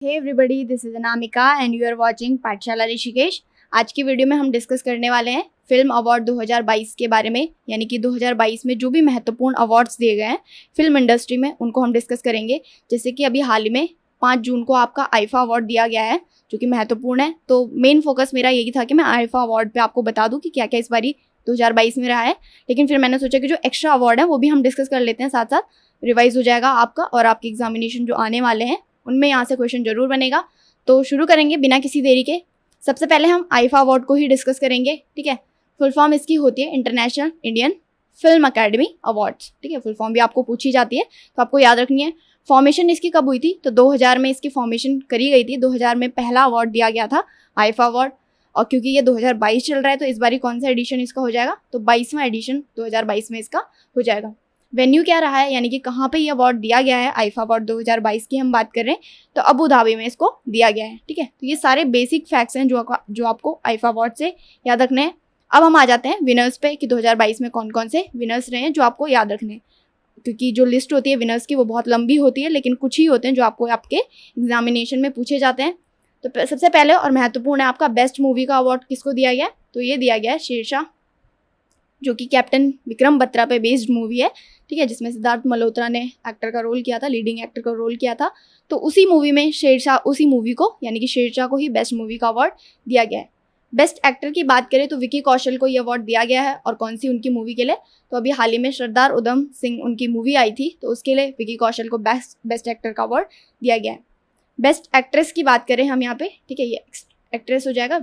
Hey everybody, this is Anamika and you are watching Pathshala Rishikesh. आज की video में हम डिस्कस करने वाले हैं फिल्म अवार्ड 2022 के बारे में, यानी कि 2022 में जो भी महत्वपूर्ण अवार्ड्स दिए गए हैं फिल्म इंडस्ट्री में उनको हम डिस्कस करेंगे। जैसे कि अभी हाल ही में 5 जून को आपका आईफा अवार्ड दिया गया है जो कि महत्वपूर्ण है। तो मेन फोकस मेरा यही था कि मैं आईफा अवार्ड पे आपको बता दूं कि क्या क्या इस बारी 2022 में रहा है। लेकिन फिर मैंने सोचा कि जो एक्स्ट्रा अवार्ड है वो भी हम डिस्कस कर लेते हैं, साथ साथ रिवाइज हो जाएगा आपका, और आपके एग्जामिनेशन जो आने वाले हैं उनमें यहाँ से क्वेश्चन जरूर बनेगा। तो शुरू करेंगे बिना किसी देरी के। सबसे पहले हम आईफा अवार्ड को ही डिस्कस करेंगे, ठीक है। फुल फॉर्म इसकी होती है international Indian film academy awards, ठीक है। फुल फॉर्म भी आपको पूछी जाती है तो आपको याद रखनी है। फॉर्मेशन इसकी कब हुई थी? तो 2000 में इसकी फॉर्मेशन करी गई थी। 2000 में पहला अवार्ड दिया गया था आईफा अवार्ड, और क्योंकि ये 2022 चल रहा है तो इस बारी कौन सा एडिशन इसका हो जाएगा? तो 22वां एडिशन 2022 में इसका हो जाएगा। वेन्यू क्या रहा है, यानी कि कहाँ पे ये अवार्ड दिया गया है? आईफा अवार्ड 2022 की हम बात कर रहे हैं तो अबू धाबी में इसको दिया गया है, ठीक है। तो ये सारे बेसिक फैक्ट्स हैं जो आपको आईफा अवार्ड से याद रखने हैं। अब हम आ जाते हैं विनर्स पे कि 2022 में कौन कौन से विनर्स रहे हैं जो आपको याद रखने हैं, क्योंकि जो लिस्ट होती है विनर्स की वो बहुत लंबी होती है, लेकिन कुछ ही होते हैं जो आपको आपके एग्जामिनेशन में पूछे जाते हैं। तो सबसे पहले और महत्वपूर्ण है आपका बेस्ट मूवी का अवार्ड किसको दिया गया है? तो ये दिया गया है शेरशाह, जो कि कैप्टन विक्रम बत्रा पे बेस्ड मूवी है, ठीक है, जिसमें सिद्धार्थ मल्होत्रा ने एक्टर का रोल किया था, लीडिंग एक्टर का रोल किया था। तो उसी मूवी में शेरशाह, उसी मूवी को यानी कि शेरशाह को ही बेस्ट मूवी का अवार्ड दिया गया है। बेस्ट एक्टर की बात करें तो विकी कौशल को ये अवार्ड दिया गया है, और कौन सी उनकी मूवी के लिए? तो अभी हाल ही में सरदार उधम सिंह उनकी मूवी आई थी, तो उसके लिए विकी कौशल को बेस्ट एक्टर का अवार्ड दिया गया है। बेस्ट एक्ट्रेस की बात करें हम यहाँ पे, ठीक है, ये एक्ट्रेस हो जाएगा,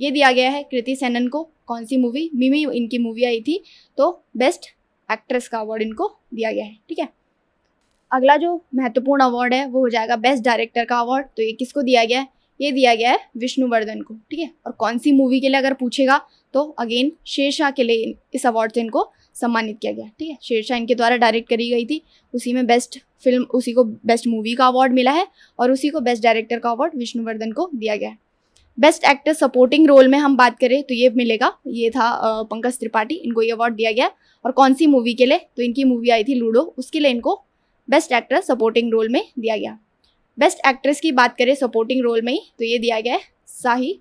ये दिया गया है कृति सेनन को। कौन सी मूवी? मिमी इनकी मूवी आई थी, तो बेस्ट एक्ट्रेस का अवार्ड इनको दिया गया है, ठीक है। अगला जो महत्वपूर्ण अवार्ड है वो हो जाएगा बेस्ट डायरेक्टर का अवार्ड। तो ये किसको दिया गया है? ये दिया गया है विष्णुवर्धन को, ठीक है। और कौन सी मूवी के लिए अगर पूछेगा तो अगेन शेरशाह के लिए इस अवार्ड से इनको सम्मानित किया गया, ठीक है। शेरशाह इनके द्वारा डायरेक्ट करी गई थी, उसी में बेस्ट फिल्म, उसी को बेस्ट मूवी का अवार्ड मिला है, और उसी को बेस्ट डायरेक्टर का अवार्ड विष्णुवर्धन को दिया गया है। बेस्ट एक्टर सपोर्टिंग रोल में हम बात करें तो ये मिलेगा, ये था पंकज त्रिपाठी, इनको ये अवार्ड दिया गया। और कौन सी मूवी के लिए? तो इनकी मूवी आई थी लूडो, उसके लिए इनको बेस्ट एक्टर सपोर्टिंग रोल में दिया गया। बेस्ट एक्ट्रेस की बात करें सपोर्टिंग रोल में ही, तो ये दिया गया है साही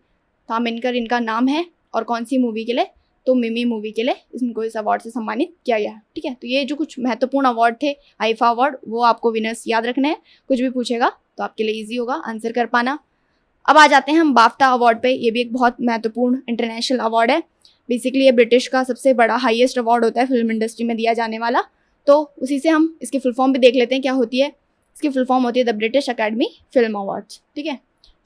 तामिनकर, इनका नाम है। और कौन सी मूवी के लिए? तो मिमी मूवी के लिए इनको इस अवार्ड से सम्मानित किया गया, ठीक है। तो ये जो कुछ महत्वपूर्ण अवार्ड थे आईफा अवार्ड, वो आपको विनर्स याद रखने हैं। कुछ भी पूछेगा तो आपके लिए ईजी होगा आंसर कर पाना। अब आ जाते हैं हम बाफ्टा अवार्ड पे। ये भी एक बहुत महत्वपूर्ण इंटरनेशनल अवार्ड है। बेसिकली ये ब्रिटिश का सबसे बड़ा हाईएस्ट अवार्ड होता है फिल्म इंडस्ट्री में दिया जाने वाला। तो उसी से हम इसकी फुल फॉर्म भी देख लेते हैं क्या होती है। इसकी फुल फॉर्म होती है the British academy film awards, ठीक है।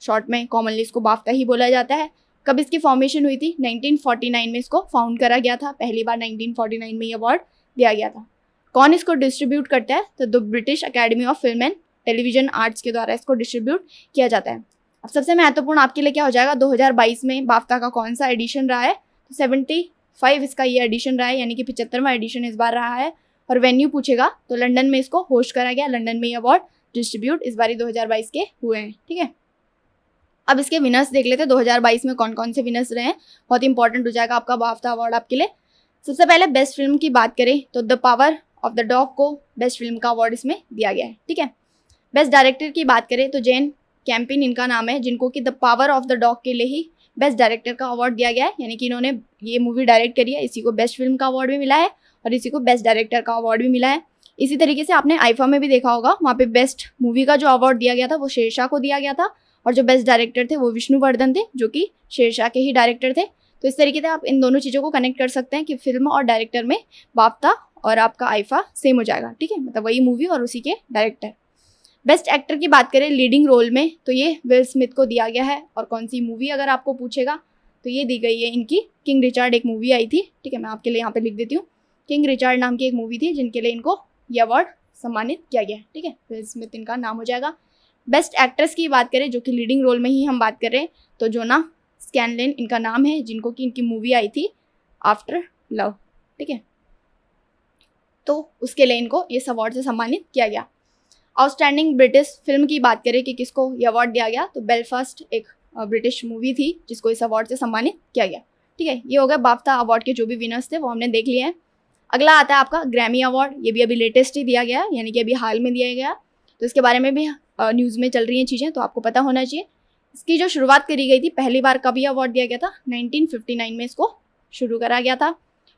शॉर्ट में कॉमनली इसको बाफ्टा ही बोला जाता है। कब इसकी फॉर्मेशन हुई थी? 1949 में इसको फाउंड करा गया था। पहली बार 1949 में ये अवार्ड दिया गया था। कौन इसको डिस्ट्रीब्यूट करता है? तो the British academy of film and television arts के द्वारा इसको डिस्ट्रीब्यूट किया जाता है। अब सबसे महत्वपूर्ण आपके लिए क्या हो जाएगा? 2022 में बाफ्ता का कौन सा एडिशन रहा है? तो 75 इसका ये एडिशन रहा है, यानी कि 75वां एडिशन इस बार रहा है। और वेन्यू पूछेगा तो लंदन में इसको होस्ट करा गया। लंदन में ये अवार्ड डिस्ट्रीब्यूट इस बारी 2022 के हुए हैं, ठीक है। अब इसके विनर्स देख लेते हैं 2022 में कौन कौन से विनर्स रहे हैं। बहुत इंपॉर्टेंट हो जाएगा आपका बाफ्ता अवार्ड आपके लिए। सबसे पहले बेस्ट फिल्म की बात करें तो the power of the dog को बेस्ट फिल्म का अवार्ड इसमें दिया गया है, ठीक है। बेस्ट डायरेक्टर की बात करें तो जेन कैंपिन इनका नाम है, जिनको कि the power of the dog के लिए ही बेस्ट डायरेक्टर का अवार्ड दिया गया है, यानी कि इन्होंने ये मूवी डायरेक्ट करी है। इसी को बेस्ट फिल्म का अवार्ड भी मिला है और इसी को बेस्ट डायरेक्टर का अवार्ड भी मिला है। इसी तरीके से आपने आईफा में भी देखा होगा, वहाँ पे बेस्ट मूवी का जो अवार्ड दिया गया था वो शेरशाह को दिया गया था, और जो बेस्ट डायरेक्टर थे वो विष्णुवर्धन थे, जो कि शेरशाह के ही डायरेक्टर थे। तो इस तरीके से आप इन दोनों चीज़ों को कनेक्ट कर सकते हैं कि फिल्म और डायरेक्टर में बाफ्ता और आपका आईफा सेम हो जाएगा, ठीक है, मतलब वही मूवी और उसी के डायरेक्टर। बेस्ट एक्टर की बात करें लीडिंग रोल में तो ये विल स्मिथ को दिया गया है। और कौन सी मूवी अगर आपको पूछेगा तो ये दी गई है इनकी किंग रिचार्ड, एक मूवी आई थी, ठीक है, मैं आपके लिए यहाँ पे लिख देती हूँ। किंग रिचार्ड नाम की एक मूवी थी जिनके लिए इनको ये अवार्ड सम्मानित किया गया है, ठीक है, विल स्मिथ इनका नाम हो जाएगा। बेस्ट एक्ट्रेस की बात करें जो कि लीडिंग रोल में ही हम बात कर रहे हैं तो जोना स्कैनलेन इनका नाम है, जिनको कि इनकी मूवी आई थी आफ्टर लव, ठीक है, तो उसके लिए इनको इस अवार्ड से सम्मानित किया गया। आउटस्टैंडिंग ब्रिटिश फिल्म की बात करें कि किसको ये अवार्ड दिया गया तो बेलफास्ट एक ब्रिटिश मूवी थी जिसको इस अवार्ड से सम्मानित किया गया, ठीक है। ये हो गया बाफ्ता अवार्ड के जो भी विनर्स थे वो हमने देख लिए हैं। अगला आता है आपका ग्रैमी अवार्ड। ये भी अभी लेटेस्ट ही दिया गया, यानी कि अभी हाल में दिया गया, तो इसके बारे में भी न्यूज़ में चल रही हैं चीज़ें, तो आपको पता होना चाहिए। इसकी जो शुरुआत करी गई थी, पहली बार कभी अवार्ड दिया गया था, 1959 में इसको शुरू करा गया था।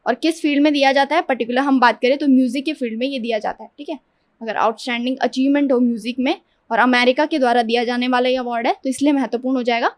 और किस फील्ड में दिया जाता है, पर्टिकुलर हम बात करें तो म्यूज़िक के फील्ड में ये दिया जाता है, ठीक है। अगर आउटस्टैंडिंग अचीवमेंट हो म्यूज़िक में और अमेरिका के द्वारा दिया जाने वाला ये अवार्ड है, तो इसलिए महत्वपूर्ण हो जाएगा।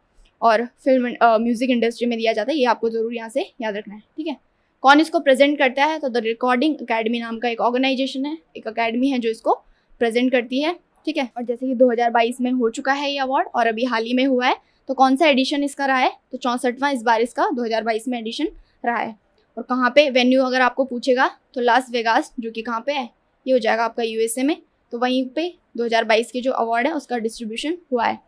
और फिल्म म्यूज़िक इंडस्ट्री में दिया जाता है, ये आपको ज़रूर यहाँ से याद रखना है, ठीक है। कौन इसको प्रेजेंट करता है, तो द रिकॉर्डिंग अकेडमी नाम का एक ऑर्गेनाइजेशन है, एक अकेडमी है जो इसको प्रेजेंट करती है, ठीक है। और जैसे कि 2022 में हो चुका है ये अवार्ड और अभी हाल ही में हुआ है, तो कौन सा एडिशन इसका रहा है, तो 64वां इस बार इसका 2022 में एडिशन रहा है। और कहाँ पे वेन्यू अगर आपको पूछेगा तो लास वेगास, जो कि कहाँ पे है, ये हो जाएगा आपका यूएसए में। तो वहीं पे 2022 के जो अवार्ड है उसका डिस्ट्रीब्यूशन हुआ है।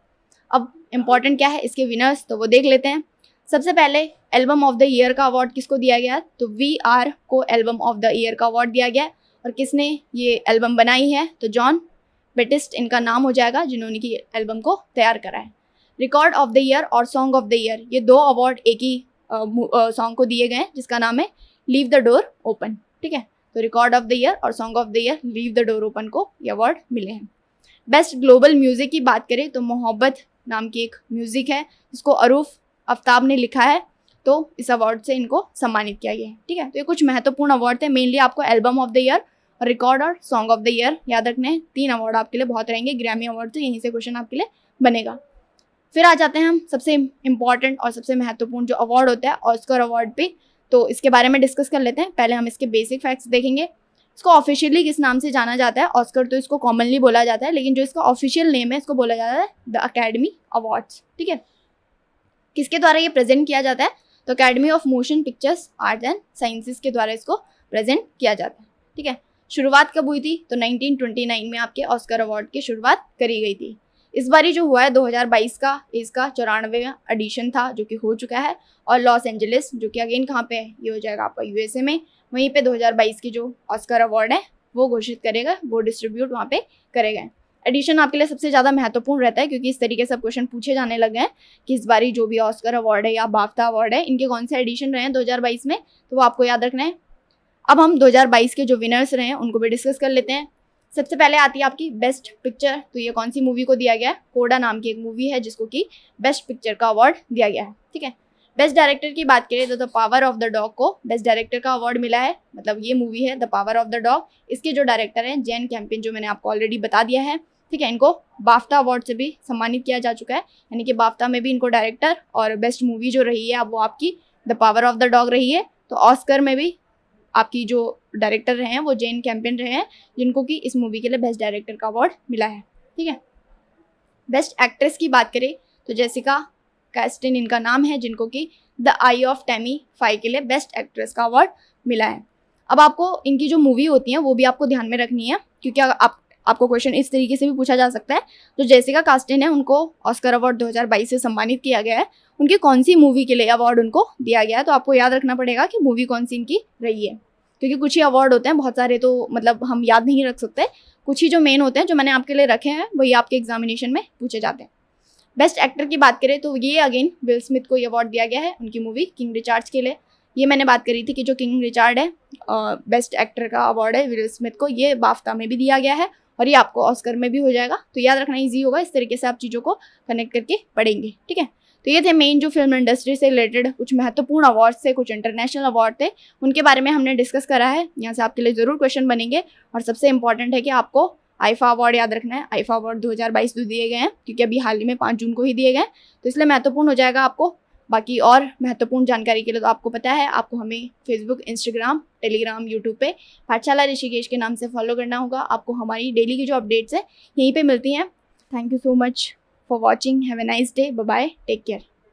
अब इम्पॉर्टेंट क्या है इसके विनर्स, तो वो देख लेते हैं। सबसे पहले एल्बम ऑफ द ईयर का अवार्ड किसको दिया गया, तो VR को एल्बम ऑफ द ईयर का अवार्ड दिया गया। और किसने ये एल्बम बनाई है, तो जॉन बेटिस्ट इनका नाम हो जाएगा, जिन्होंने की एल्बम को तैयार करा है। रिकॉर्ड ऑफ द ईयर और सॉन्ग ऑफ द ईयर, ये 2 अवार्ड एक ही सॉन्ग को दिए गए हैं, जिसका नाम है लीव द डोर ओपन, ठीक है। तो रिकॉर्ड ऑफ द ईयर और song of the year leave the door open को ये अवार्ड मिले हैं। बेस्ट ग्लोबल म्यूजिक की बात करें तो मोहब्बत नाम की एक म्यूजिक है जिसको अरूफ आफ्ताब ने लिखा है, तो इस अवार्ड से इनको सम्मानित किया गया है, ठीक है। तो ये कुछ महत्वपूर्ण अवार्ड थे, मेनली आपको एल्बम ऑफ द ईयर और रिकॉर्ड और सॉन्ग ऑफ द ईयर याद रखने हैं। 3 अवार्ड आपके लिए बहुत रहेंगे। ग्रैमी अवार्ड तो यहीं से क्वेश्चन आपके लिए बनेगा। फिर आ जाते हैं हम सबसे इम्पॉर्टेंट और सबसे महत्वपूर्ण जो अवार्ड होता है, ऑस्कर अवार्ड पे। तो इसके बारे में डिस्कस कर लेते हैं। पहले हम इसके बेसिक फैक्ट्स देखेंगे। इसको ऑफिशियली किस नाम से जाना जाता है, ऑस्कर तो इसको कॉमनली बोला जाता है, लेकिन जो इसका ऑफिशियल नेम है इसको बोला जाता है द अकेडमी अवार्ड्स, ठीक है। किसके द्वारा ये प्रेजेंट किया जाता है, तो academy of motion pictures arts and sciences के द्वारा इसको प्रेजेंट किया जाता है, ठीक है। शुरुआत कब हुई थी, तो 1929 में आपके ऑस्कर अवार्ड की शुरुआत करी गई थी। इस बारी जो हुआ है 2022 का, इसका 94वां एडिशन था जो कि हो चुका है। और लॉस एंजलिस, जो कि अगेन कहाँ पे है, ये हो जाएगा आपका यूएसए में। वहीं पे 2022 की जो ऑस्कर अवार्ड है वो घोषित करेगा, वो डिस्ट्रीब्यूट वहाँ पे करेगा। एडिशन आपके लिए सबसे ज़्यादा महत्वपूर्ण रहता है, क्योंकि इस तरीके से क्वेश्चन पूछे जाने लगे हैं कि इस बारी जो भी ऑस्कर अवार्ड है या बाफ्टा अवार्ड है, इनके कौन से एडिशन रहे हैं 2022 में, तो वो आपको याद रखना है। अब हम 2022 के जो विनर्स रहे हैं उनको भी डिस्कस कर लेते हैं। सबसे पहले आती है आपकी बेस्ट पिक्चर। तो ये कौन सी मूवी को दिया गया है, कोडा नाम की एक मूवी है जिसको कि बेस्ट पिक्चर का अवार्ड दिया गया है, ठीक है। बेस्ट डायरेक्टर की बात करें तो the power of the dog को बेस्ट डायरेक्टर का अवार्ड मिला है। मतलब ये मूवी है the power of the dog, इसके जो डायरेक्टर हैं जेन कैम्पियन, जो मैंने आपको ऑलरेडी बता दिया है, ठीक है। इनको बाफ्टा अवार्ड से भी सम्मानित किया जा चुका है, यानी कि बाफ्टा में भी इनको डायरेक्टर और बेस्ट मूवी जो रही है अब वो आपकी the power of the dog रही है। तो ऑस्कर में भी आपकी जो डायरेक्टर रहे हैं वो जेन कैम्पियन रहे हैं, जिनको कि इस मूवी के लिए बेस्ट डायरेक्टर का अवार्ड मिला है, ठीक है। बेस्ट एक्ट्रेस की बात करें तो जेसिका कैस्टिन इनका नाम है, जिनको कि द आई ऑफ टैमी 5 के लिए बेस्ट एक्ट्रेस का अवार्ड मिला है। अब आपको इनकी जो मूवी होती हैं वो भी आपको ध्यान में रखनी है, क्योंकि आपको क्वेश्चन इस तरीके से भी पूछा जा सकता है। जो जेसिका कैस्टिन है उनको ऑस्कर अवार्ड 2022 से सम्मानित किया गया है, उनकी कौन सी मूवी के लिए अवार्ड उनको दिया गया है, तो आपको याद रखना पड़ेगा कि मूवी कौन सी इनकी रही है, क्योंकि कुछ ही अवार्ड होते हैं, बहुत सारे तो मतलब हम याद नहीं रख सकते। कुछ ही जो मेन होते हैं जो मैंने आपके लिए रखे हैं वही आपके एग्जामिनेशन में पूछे जाते हैं। बेस्ट एक्टर की बात करें तो ये अगेन विल स्मिथ को ये अवार्ड दिया गया है उनकी मूवी किंग रिचार्ड्स के लिए। ये मैंने बात करी थी कि जो किंग रिचार्ड है बेस्ट एक्टर का अवार्ड है विल स्मिथ को, ये बाफ्टा में भी दिया गया है और ये आपको ऑस्कर में भी हो जाएगा। तो याद रखना ईजी होगा, इस तरीके से आप चीज़ों को कनेक्ट करके पढ़ेंगे, ठीक है। तो ये थे मेन जो फिल्म इंडस्ट्री से रिलेटेड कुछ महत्वपूर्ण अवार्ड्स थे, कुछ इंटरनेशनल अवार्ड थे, उनके बारे में हमने डिस्कस करा है। यहाँ से आपके लिए ज़रूर क्वेश्चन बनेंगे। और सबसे इंपॉर्टेंट है कि आपको आईफा अवार्ड याद रखना है। आईफा अवार्ड 2022 तो दिए गए हैं, क्योंकि अभी हाल ही में 5 जून को ही दिए गए, तो इसलिए महत्वपूर्ण हो जाएगा आपको। बाकी और महत्वपूर्ण जानकारी के लिए तो आपको पता है, आपको हमें फेसबुक, इंस्टाग्राम, टेलीग्राम, यूट्यूब पे पाठशाला ऋषिकेश के नाम से फॉलो करना होगा। आपको हमारी डेली की जो अपडेट्स है यहीं पे मिलती हैं। Thank you so much for watching. Have a nice day. Bye bye. Take care.